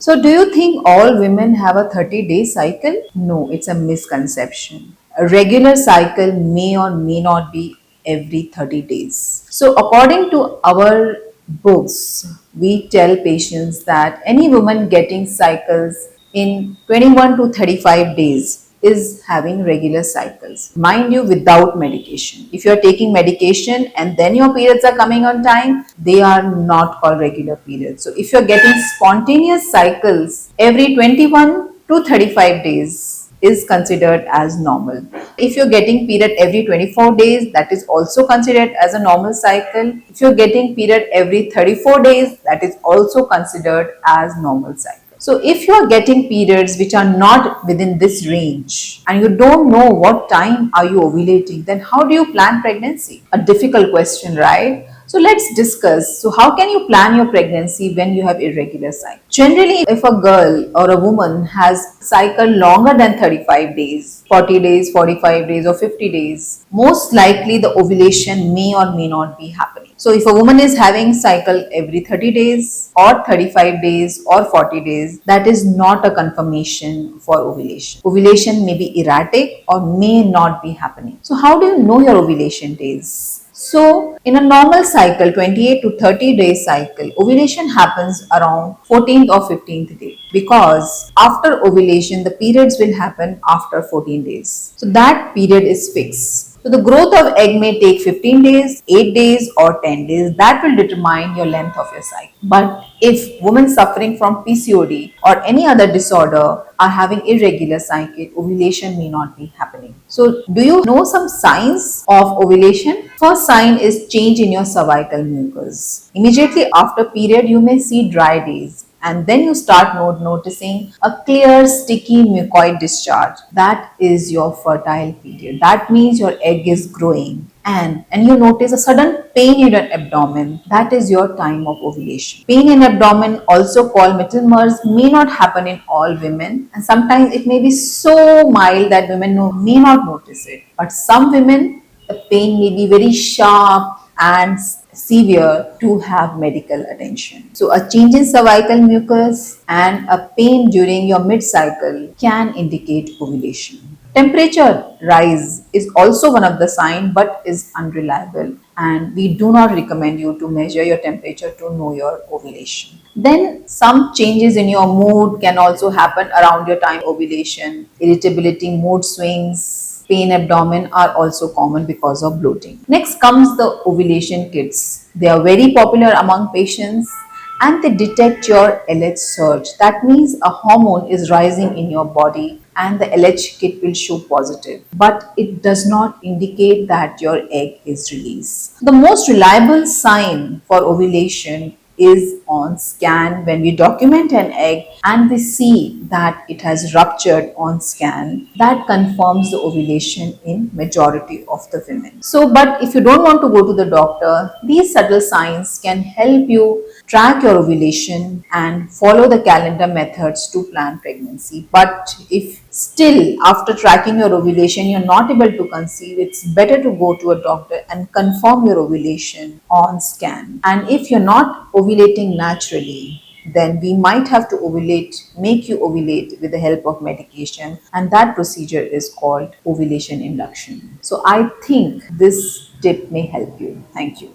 So, do you think all women have a 30-day cycle? No, it's a misconception. A regular cycle may or may not be every 30 days. So, according to our books, we tell patients that any woman getting cycles in 21 to 35 days is having regular cycles. Mind you, without medication. If you are taking medication and then your periods are coming on time, they are not called regular periods. So if you're getting spontaneous cycles every 21 to 35 days is considered as normal. If you're getting period every 24 days, that is also considered as a normal cycle. If you're getting period every 34 days, that is also considered as normal cycle. So if you are getting periods which are not within this range and you don't know what time are you ovulating, then how do you plan pregnancy? A difficult question, right? So let's discuss. So how can you plan your pregnancy when you have irregular cycle? Generally, if a girl or a woman has cycle longer than 35 days, 40 days, 45 days or 50 days, most likely the ovulation may or may not be happening. So if a woman is having cycle every 30 days or 35 days or 40 days, that is not a confirmation for ovulation. Ovulation may be erratic or may not be happening. So how do you know your ovulation days? So, in a normal cycle, 28 to 30 day cycle, ovulation happens around 14th or 15th day because after ovulation, the periods will happen after 14 days. So, that period is fixed. So the growth of egg may take 15 days, 8 days or 10 days. That will determine your length of your cycle. But if women suffering from PCOD or any other disorder are having irregular cycle, ovulation may not be happening. So do you know some signs of ovulation? First sign is change in your cervical mucus. Immediately after period, you may see dry days and then you start noticing a clear sticky mucoid discharge. That is your fertile period. That means your egg is growing and you notice a sudden pain in your abdomen. That is your time of ovulation. Pain in abdomen, also called Mittelmers, may not happen in all women and sometimes it may be so mild that women may not notice it. But some women, the pain may be very sharp and severe to have medical attention. So a change in cervical mucus and a pain during your mid-cycle can indicate ovulation. Temperature rise is also one of the signs but is unreliable and we do not recommend you to measure your temperature to know your ovulation. Then some changes in your mood can also happen around your time ovulation. Irritability, mood swings, pain abdomen are also common because of bloating. Next comes the ovulation kits. They are very popular among patients and they detect your LH surge. That means a hormone is rising in your body and the LH kit will show positive. But it does not indicate that your egg is released. The most reliable sign for ovulation is on scan when we document an egg and we see that it has ruptured on scan. That confirms the ovulation in majority of the women. So but if you don't want to go to the doctor, these subtle signs can help you track your ovulation and follow the calendar methods to plan pregnancy. But if still after tracking your ovulation you're not able to conceive, it's better to go to a doctor and confirm your ovulation on scan. And if you're not ovulating naturally, then we might have to make you ovulate with the help of medication, and that procedure is called ovulation induction. So I think this tip may help you. Thank you.